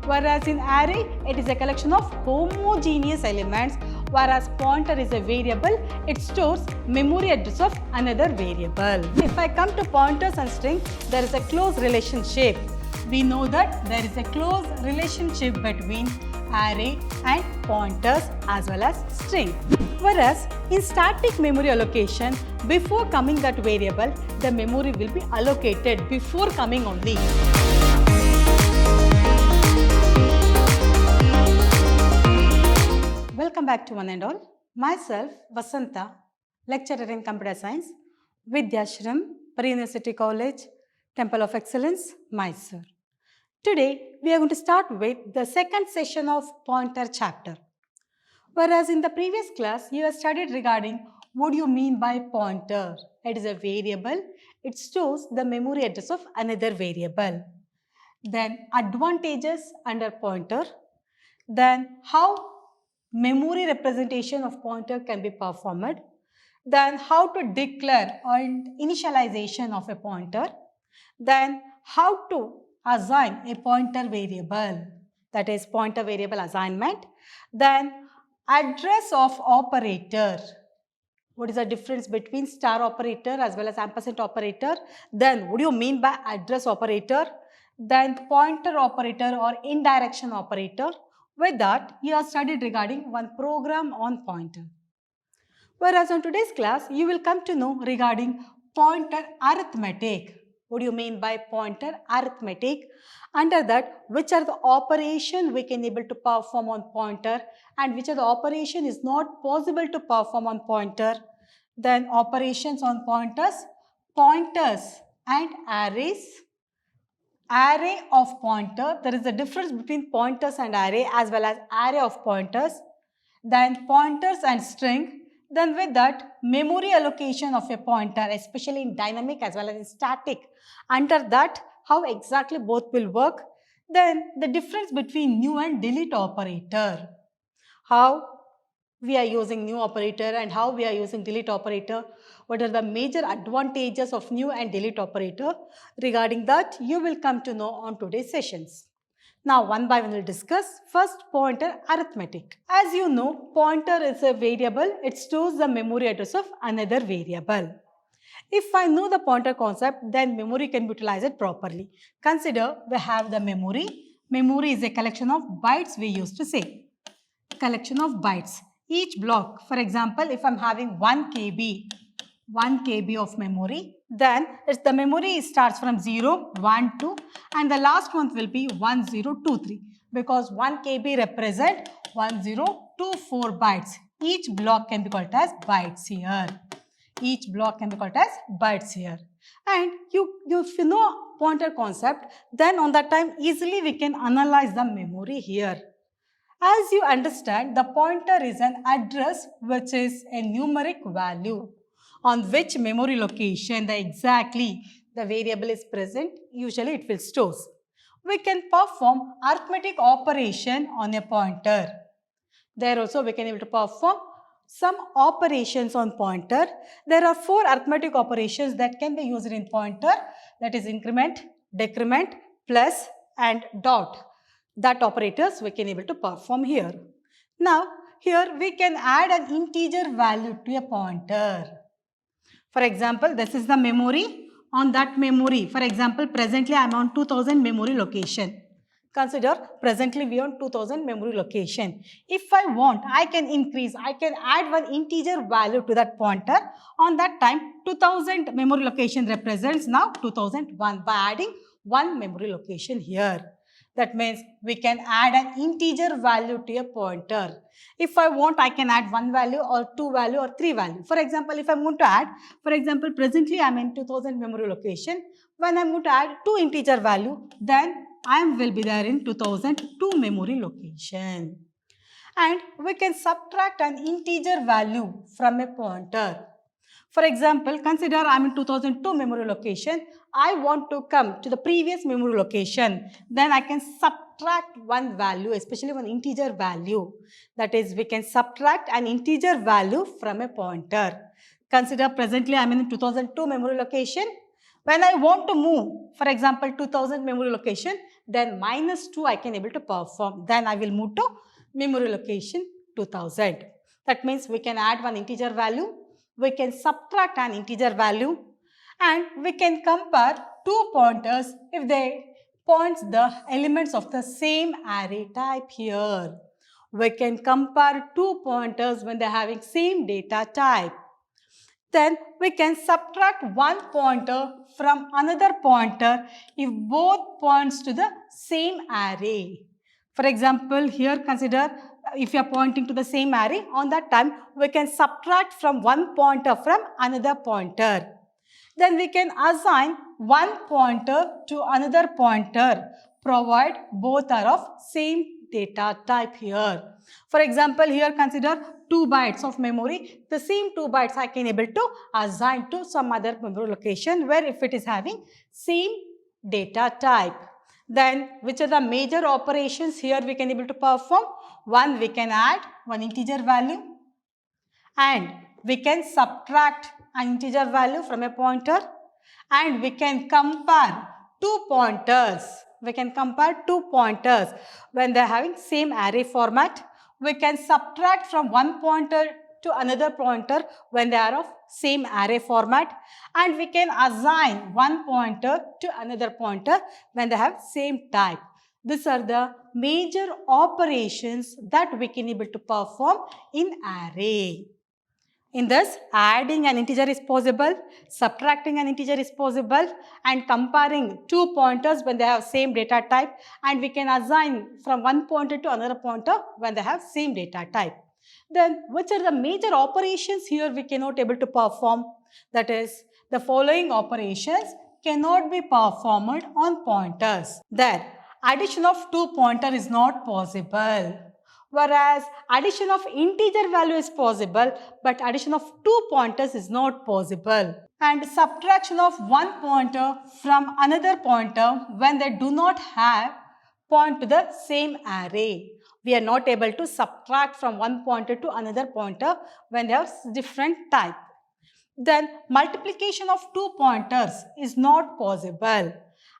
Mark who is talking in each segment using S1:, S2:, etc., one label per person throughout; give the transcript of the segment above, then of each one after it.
S1: Whereas in array, it is a collection of homogeneous elements, whereas pointer is a variable, it stores memory address of another variable. If I come to pointers and string, there is a close relationship. We know that there is a close relationship between array and pointers as well as string. Whereas in static memory allocation, before coming that variable, the memory will be allocated before coming only. Welcome back to one and all. Myself, Vasanta, lecturer in Computer Science, Vidhyaashram, Pre-University College, Temple of Excellence, Mysuru. Today, we are going to start with the second session of pointer chapter. Whereas in the previous class, you have studied regarding what do you mean by pointer. It is a variable. It stores the memory address of another variable. Then advantages under pointer. Then how memory representation of pointer can be performed. Then how to declare and initialization of a pointer. Then how to assign a pointer variable, that is pointer variable assignment. Then address of operator. What is the difference between star operator as well as ampersand operator? Then what do you mean by address operator? Then pointer operator or indirection operator. With that, you have studied regarding one program on pointer. Whereas on today's class, you will come to know regarding pointer arithmetic. What do you mean by pointer arithmetic? Under that, which are the operations we can able to perform on pointer and which are the operation is not possible to perform on pointer. Then operations on pointers, pointers and arrays. Array of pointer, there is a difference between pointers and array as well as array of pointers. Then pointers and string. Then with that, memory allocation of a pointer, especially in dynamic as well as in static. Under that, how exactly both will work. Then the difference between new and delete operator. How we are using new operator and how we are using delete operator. What are the major advantages of new and delete operator? Regarding that, you will come to know on today's sessions. Now, one by one we'll discuss. First, pointer arithmetic. As you know, pointer is a variable. It stores the memory address of another variable. If I know the pointer concept, then memory can be utilized properly. Consider we have the memory. Memory is a collection of bytes we used to say. Collection of bytes. Each block, for example, if I'm having 1 KB of memory, then the memory starts from 0, 1, 2 and the last one will be 1, 0, 2, 3 because 1 KB represent 1, 0, 2, 4 bytes. Each block can be called as bytes here. Each block can be called as bytes here. And if you know pointer concept, then on that time easily we can analyze the memory here. As you understand, the pointer is an address which is a numeric value on which memory location the variable is present. Usually it will store. We can perform arithmetic operation on a pointer. There also we can able to perform some operations on pointer. There are 4 arithmetic operations that can be used in pointer, that is increment, decrement, plus and dot. That operators we can able to perform here. Now, here we can add an integer value to a pointer. For example, this is the memory. On that memory, for example, presently I am on 2000 memory location. Consider presently we are on 2000 memory location. If I want, I can increase, I can add one integer value to that pointer. On that time, 2000 memory location represents now 2001 by adding one memory location here. That means we can add an integer value to a pointer. If I want, I can add 1 value or 2 value or 3 value. For example, if I am going to add, for example, presently I am in 2000 memory location. When I am going to add 2 integer value, then I will be there in 2002 memory location. And we can subtract an integer value from a pointer. For example, consider I am in 2002 memory location. I want to come to the previous memory location. Then I can subtract one value, especially one integer value. That is, we can subtract an integer value from a pointer. Consider presently I am in 2002 memory location. When I want to move, for example, 2000 memory location, then minus 2 I can able to perform. Then I will move to memory location 2000. That means we can add one integer value, we can subtract an integer value, and we can compare two pointers if they points the elements of the same array type here. We can compare two pointers when they are having same data type. Then we can subtract one pointer from another pointer if both points to the same array. For example, here consider if you are pointing to the same array, on that time we can subtract from one pointer from another pointer. Then we can assign one pointer to another pointer, provide both are of same data type here. For example, here consider 2 bytes of memory. The same 2 bytes I can able to assign to some other memory location where if it is having same data type. Then which are the major operations here we can able to perform? One, we can add one integer value and we can subtract an integer value from a pointer, and we can compare two pointers. We can compare two pointers when they are having same array format. We can subtract from one pointer to another pointer when they are of same array format, and we can assign one pointer to another pointer when they have same type. These are the major operations that we can able to perform in array. In this, adding an integer is possible, subtracting an integer is possible, and comparing two pointers when they have same data type, and we can assign from one pointer to another pointer when they have same data type. Then which are the major operations here we cannot able to perform? That is, the following operations cannot be performed on pointers. There, addition of two pointer is not possible. Whereas addition of integer value is possible, but addition of two pointers is not possible. And subtraction of one pointer from another pointer when they do not have point to the same array. We are not able to subtract from one pointer to another pointer when they have different type. Then multiplication of two pointers is not possible,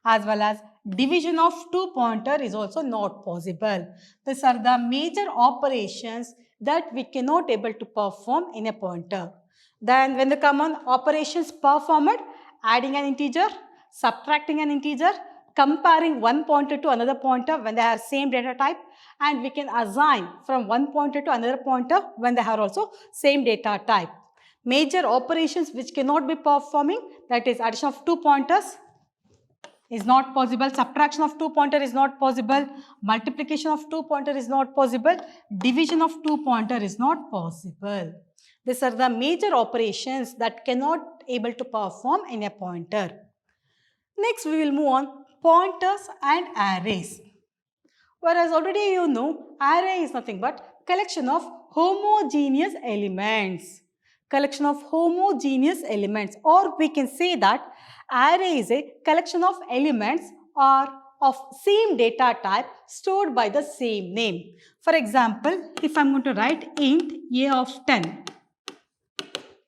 S1: as well as division of two pointer is also not possible. These are the major operations that we cannot able to perform in a pointer. Then when the common operations performed, adding an integer, subtracting an integer, comparing one pointer to another pointer when they have same data type, and we can assign from one pointer to another pointer when they have also same data type. Major operations which cannot be performing, that is addition of two pointers is not possible, subtraction of two pointer is not possible, multiplication of two pointer is not possible, division of two pointer is not possible. These are the major operations that cannot able to perform in a pointer. Next we will move on pointers and arrays. Whereas already you know, array is nothing but collection of homogeneous elements. Collection of homogeneous elements, or we can say that array is a collection of elements or of same data type stored by the same name. For example, if I am going to write int a of 10,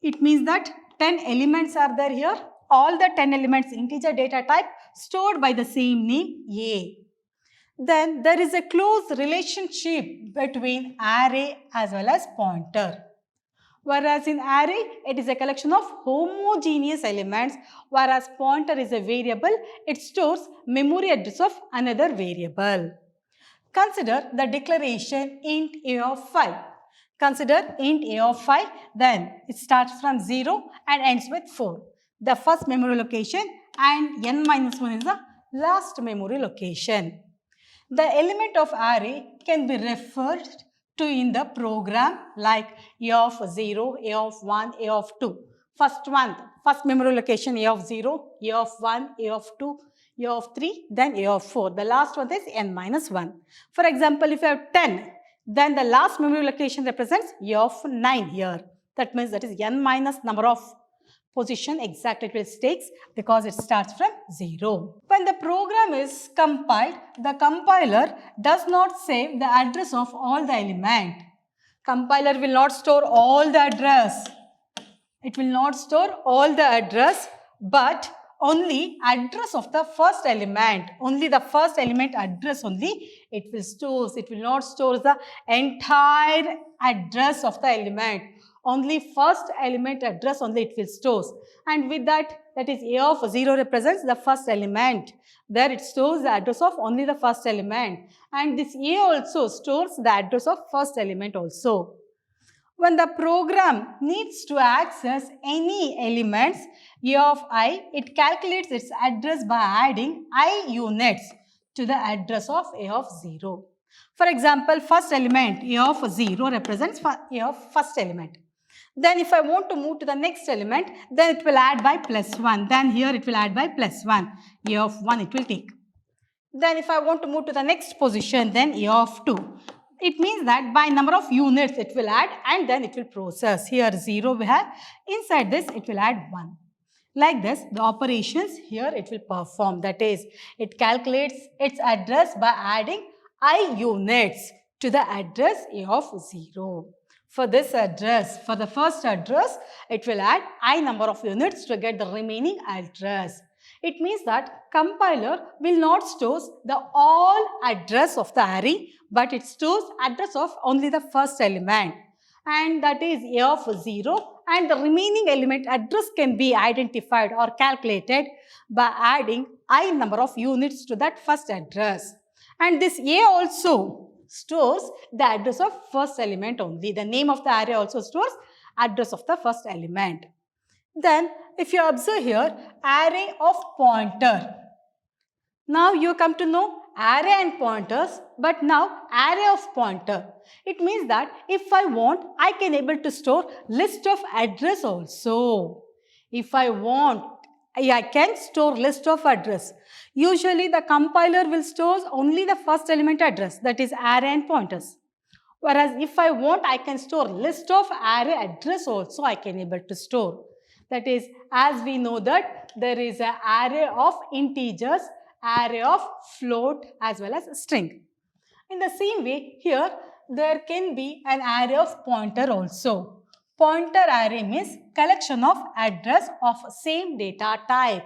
S1: it means that 10 elements are there here. All the 10 elements integer data type stored by the same name a. Then there is a close relationship between array as well as pointer. Whereas in array, it is a collection of homogeneous elements, whereas pointer is a variable, it stores memory address of another variable. Consider the declaration int a of 5. Consider int a of 5, then it starts from 0 and ends with 4. The first memory location, and n minus 1 is the last memory location. The element of array can be referred to in the program like a of 0, a of 1, a of 2. First memory location a of 0, a of 1, a of 2, a of 3, then a of 4. The last one is n minus 1. For example, if you have 10, then the last memory location represents a of 9 here. That means that is n minus number of position exactly it takes because it starts from 0. When the program is compiled, the compiler does not save the address of all the element. Compiler will not store all the address. It will not store all the address, but only address of the first element, only the first element address only it will store. It will not store the entire address of the element. Only first element address only it will store. And with that, that is A of 0 represents the first element. There it stores the address of only the first element. And this A also stores the address of first element also. When the program needs to access any elements A of I, it calculates its address by adding I units to the address of A of 0. For example, first element A of 0 represents A of first element. Then if I want to move to the next element, then it will add by plus 1. Then here it will add by plus 1. A of 1 it will take. Then if I want to move to the next position, then A of 2. It means that by number of units it will add and then it will process. Here 0 we have. Inside this it will add 1. Like this, the operations here it will perform. That is, it calculates its address by adding I units to the address A of 0. For this address, for the first address, it will add I number of units to get the remaining address. It means that compiler will not store the all address of the array, but it stores address of only the first element. And that is A of 0, and the remaining element address can be identified or calculated by adding I number of units to that first address. And this A also stores the address of first element only. The name of the array also stores address of the first element. Then if you observe here, array of pointer. Now you come to know array and pointers, but now array of pointer. It means that if I want, I can able to store list of address also. If I want, I can store list of address. Usually the compiler will store only the first element address, that is array and pointers. Whereas if I want, I can store list of array address also I can able to store. That is, as we know that there is an array of integers, array of float as well as string. In the same way, here there can be an array of pointer also. Pointer array means collection of address of same data type.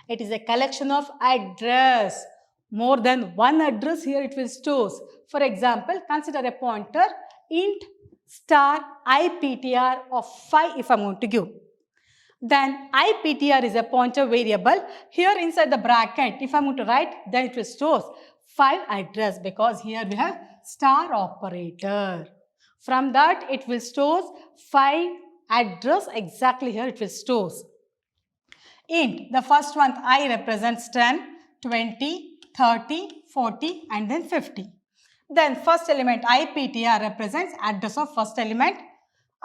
S1: It is a collection of address. More than one address here it will store. For example, consider a pointer int star IPTR of 5 if I want to give. Then IPTR is a pointer variable. Here inside the bracket, if I want to write, then it will store 5 address because here we have star operator. From that, it will store 5 address exactly here it will store. Int, the first one I represents 10, 20, 30, 40 and then 50. Then first element IPTR represents address of first element.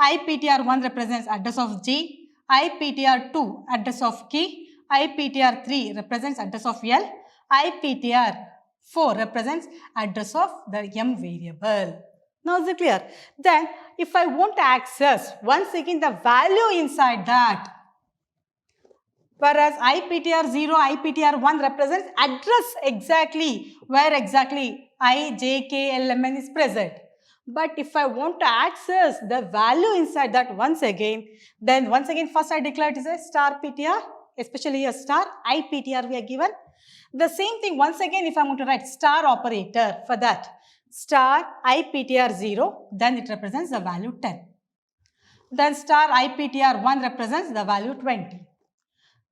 S1: IPTR1 represents address of G. IPTR2 address of key. IPTR3 represents address of L. IPTR4 represents address of the M variable. Now is it clear? Then if I want to access once again the value inside that, whereas IPTR0, IPTR1 represents address exactly where exactly I, J, K, L, M, N is present. But if I want to access the value inside that once again, then once again first I declare it is a star PTR, especially a star IPTR we are given. The same thing once again if I want to write star operator for that, star IPTR0, then it represents the value 10. Then star IPTR1 represents the value 20.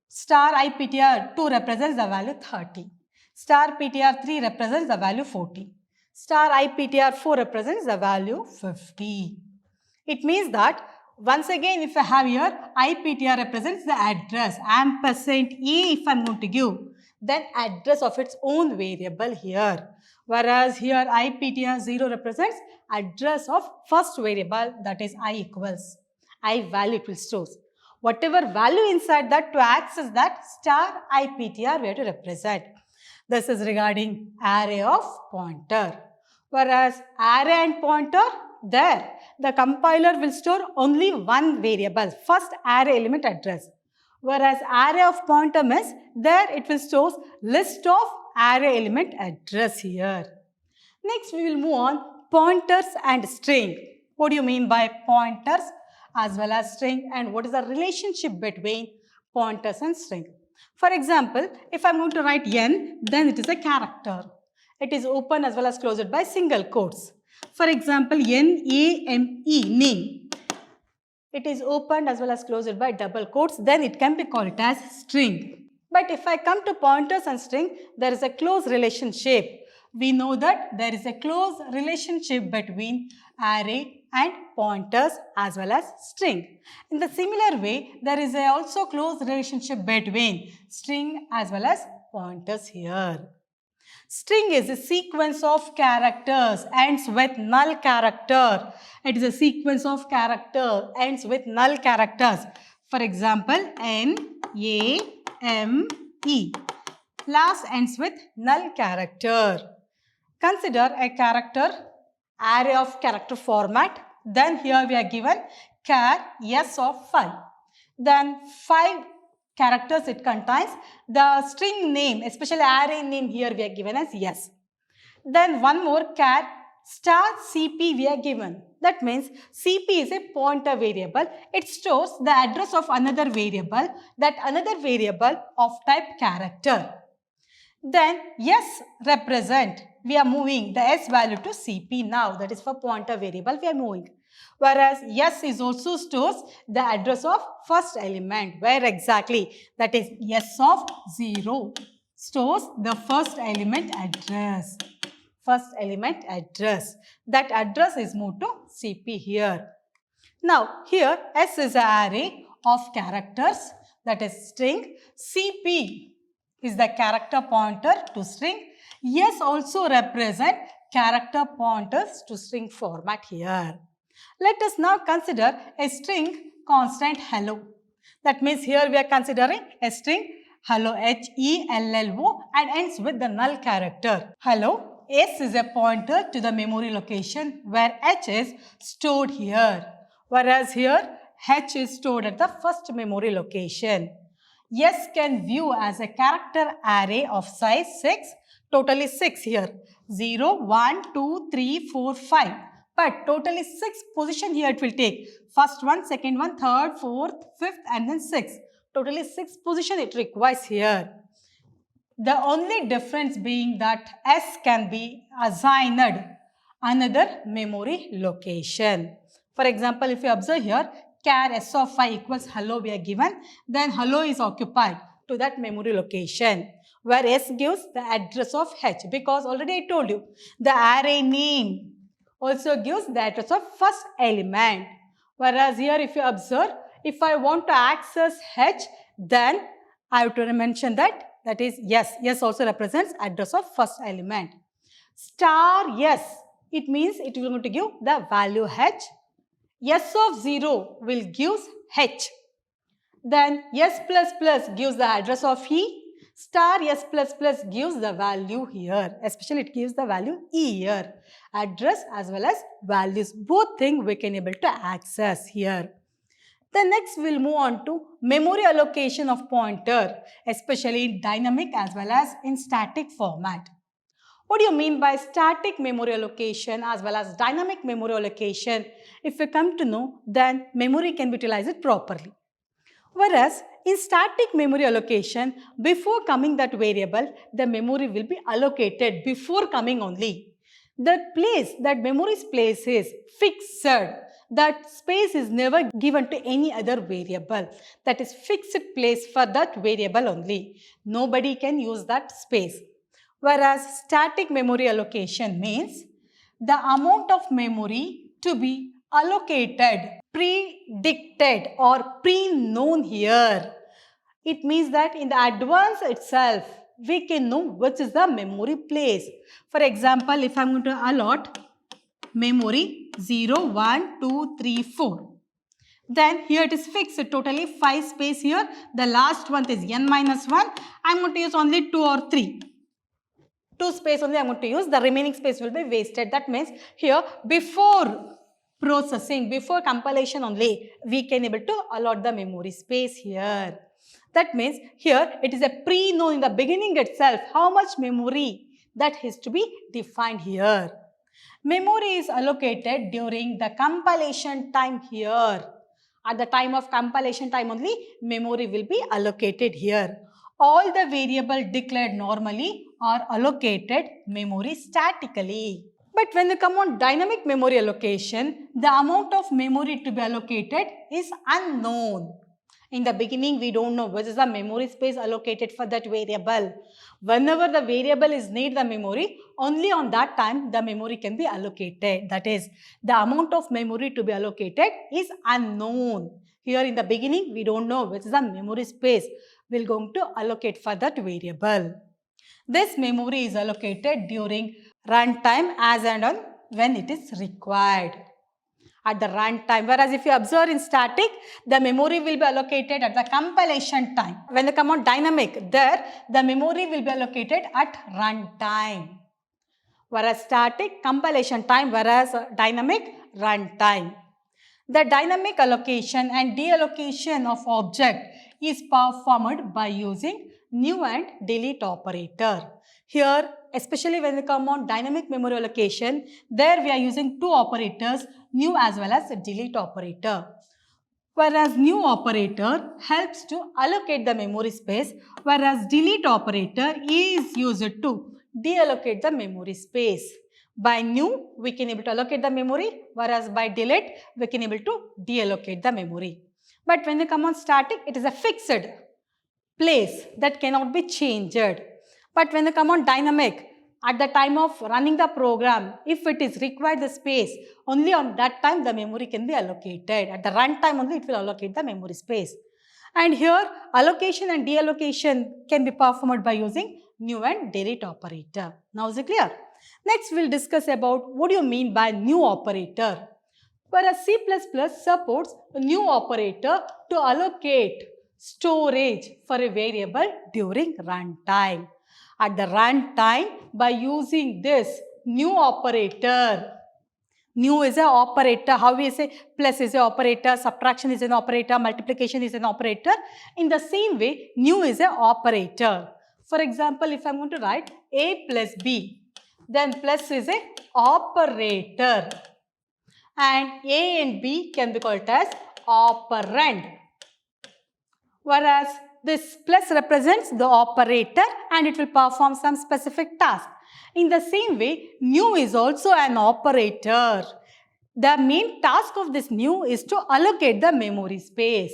S1: Star IPTR2 represents the value 30. Star PTR3 represents the value 40. Star IPTR4 represents the value 50. It means that once again if I have here IPTR represents the address, ampersand A if I am going to give, then address of its own variable here. Whereas here IPTR0 represents address of first variable, that is I equals. I value it will store. Whatever value inside that, to access that star IPTR we have to represent. This is regarding array of pointer. Whereas array and pointer, there the compiler will store only one variable, first array element address. Whereas array of pointer means there it will store list of array element address here. Next we will move on pointers and string. What do you mean by pointers as well as string, and what is the relationship between pointers and string? For example, if I'm going to write N, then it is a character. It is open as well as closed by single quotes. For example, N-A-M-E, name. It is opened as well as closed by double quotes, then it can be called as string. But if I come to pointers and string, there is a close relationship. We know that there is a close relationship between array and pointers as well as string. In the similar way, there is also close relationship between string as well as pointers here. String is a sequence of characters, ends with null character. It is a sequence of character, ends with null characters. For example, N, A, M, E. Last ends with null character. Consider a character array of character format. Then here we are given char S of 5. Then 5 characters it contains. The string name, especially array name, here we are given as S. Then one more char star CP we are given. That means CP is a pointer variable. It stores the address of another variable, that another variable of type character. Then S represent, we are moving the S value to CP now, that is for pointer variable we are moving. Whereas S is also stores the address of first element. Where exactly? That is S of 0 stores the first element address. First element address. That address is moved to CP here. Now here S is an array of characters, that is string. CP is the character pointer to string. S also represent character pointers to string format here. Let us now consider a string constant hello. That means here we are considering a string hello, H-E-L-L-O, and ends with the null character. Hello, S is a pointer to the memory location where H is stored here. Whereas here H is stored at the first memory location. S can view as a character array of size 6, totally 6 here. 0, 1, 2, 3, 4, 5. But totally 6 position here it will take. First one, second one, third, fourth, fifth and then 6. Totally 6 position it requires here. The only difference being that S can be assigned another memory location. For example, if you observe here, char S of 5 equals hello we are given, then hello is occupied to that memory location, where S gives the address of H, because already I told you the array name also gives the address of first element. Whereas here if you observe, if I want to access H, then I have to mention that is yes. Yes also represents address of first element. Star yes, it means it will going to give the value H. S of 0 will give H. Then S plus plus gives the address of E. Star S plus plus gives the value here. Especially it gives the value E here. Address as well as values. Both things we can able to access here. Then next we'll move on to memory allocation of pointer, especially in dynamic as well as in static format. What do you mean by static memory allocation as well as dynamic memory allocation? If you come to know, then memory can be utilized properly. Whereas in static memory allocation, before coming that variable, the memory will be allocated before coming only. The place that memory's place is fixed. That space is never given to any other variable. That is fixed place for that variable only. Nobody can use that space. Whereas static memory allocation means the amount of memory to be allocated, predicted or pre-known here. It means that in the advance itself, we can know which is the memory place. For example, if I am going to allot memory 0, 1, 2, 3, 4. Then here it is fixed, totally 5 space here. The last one is n minus 1. I am going to use only 2 or 3. 2 space only I am going to use. The remaining space will be wasted. That means here before processing, before compilation only, we can able to allot the memory space here. That means here it is a pre-known in the beginning itself how much memory that has to be defined here. Memory is allocated during the compilation time here. At the time of compilation time only, memory will be allocated here. All the variables declared normally are allocated memory statically. But when you come on dynamic memory allocation, the amount of memory to be allocated is unknown. In the beginning, we don't know what is the memory space allocated for that variable. Whenever the variable is need the memory, only on that time the memory can be allocated. That is, the amount of memory to be allocated is unknown. Here in the beginning, we don't know which is the memory space we're going to allocate for that variable. This memory is allocated during runtime as and when it is required. At the runtime, whereas if you observe in static, the memory will be allocated at the compilation time. When you come on dynamic, there the memory will be allocated at runtime. Whereas static, compilation time, whereas dynamic, runtime. The dynamic allocation and deallocation of object is performed by using new and delete operator. Here, especially when we come on dynamic memory allocation, there we are using two operators, new as well as delete operator. Whereas new operator helps to allocate the memory space, whereas delete operator is used to deallocate the memory space. By new, we can able to allocate the memory, whereas by delete, we can able to deallocate the memory. But when we come on static, it is a fixed place that cannot be changed. But when we come on dynamic, at the time of running the program, if it is required the space, only on that time the memory can be allocated. At the runtime only it will allocate the memory space. And here allocation and deallocation can be performed by using new and delete operator. Now is it clear? Next we'll discuss about what do you mean by new operator. Whereas C++ supports a new operator to allocate storage for a variable during runtime. At the runtime, by using this new operator, new is an operator, how we say plus is an operator, subtraction is an operator, multiplication is an operator. In the same way, new is an operator. For example, if I am going to write A plus B, then plus is an operator. And A and B can be called as operand. Whereas this plus represents the operator and it will perform some specific task. In the same way, new is also an operator. The main task of this new is to allocate the memory space.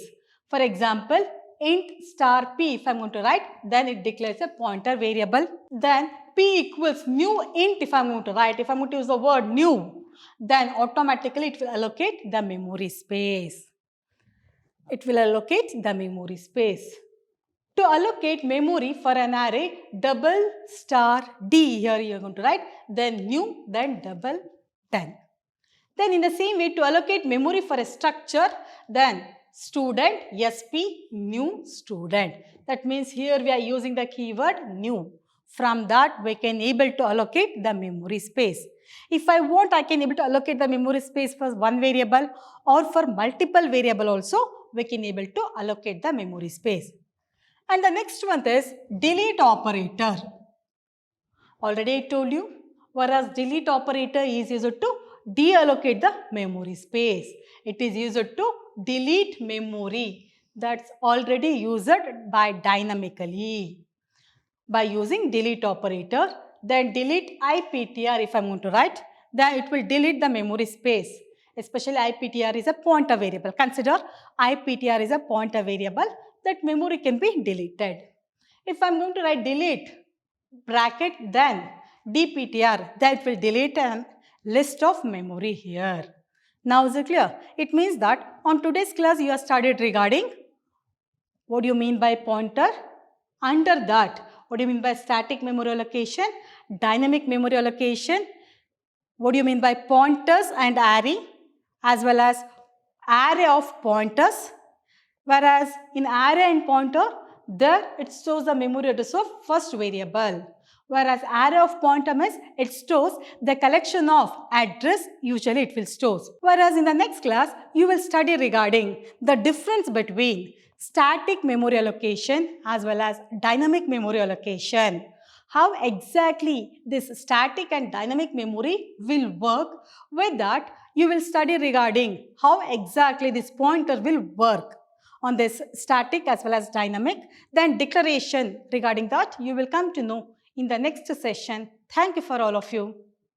S1: For example, int star p, if I am going to write, then it declares a pointer variable. Then p equals new int, if I am going to write, if I am going to use the word new, then automatically it will allocate the memory space. It will allocate the memory space. To allocate memory for an array, double star D, here you are going to write, then new, then double 10. Then in the same way, to allocate memory for a structure, then student, SP, new student. That means here we are using the keyword new. From that, we can able to allocate the memory space. If I want, I can able to allocate the memory space for one variable or for multiple variable also, we can able to allocate the memory space. And the next one is delete operator. Already I told you, whereas delete operator is used to deallocate the memory space. It is used to delete memory that's already used by dynamically. By using delete operator, then delete IPTR if I am going to write, then it will delete the memory space. Especially IPTR is a pointer variable. Consider IPTR is a pointer variable, that memory can be deleted. If I am going to write delete bracket then DPTR, that will delete a list of memory here. Now is it clear? It means that on today's class you have studied regarding what do you mean by pointer. Under that, what do you mean by static memory allocation, dynamic memory allocation, what do you mean by pointers and array, as well as array of pointers. Whereas in array and pointer, there it stores the memory address of first variable. Whereas array of pointer means it stores the collection of address, usually it will store. Whereas in the next class, you will study regarding the difference between static memory allocation as well as dynamic memory allocation. How exactly this static and dynamic memory will work. With that, you will study regarding how exactly this pointer will work. on this static as well as dynamic. Then declaration regarding that you will come to know in the next session. Thank you for all of you.